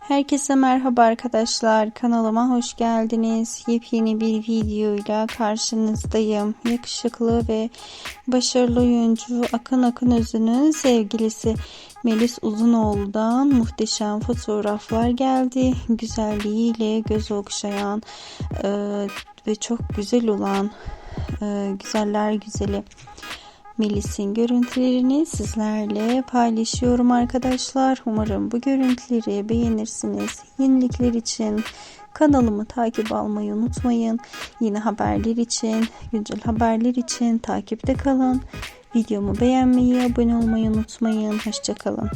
Herkese merhaba arkadaşlar. Kanalıma hoş geldiniz. Yepyeni bir videoyla karşınızdayım. Yakışıklı ve başarılı oyuncu Akın Akınözü'nün sevgilisi Melis Uzunoğlu'dan muhteşem fotoğraflar geldi. Güzelliğiyle göz okşayan ve çok güzel olan güzeller güzeli Melis'in görüntülerini sizlerle paylaşıyorum arkadaşlar. Umarım bu görüntüleri beğenirsiniz. Yenilikler için kanalımı takip almayı unutmayın. Yeni haberler için, güncel haberler için takipte kalın. Videomu beğenmeyi, abone olmayı unutmayın. Hoşça kalın.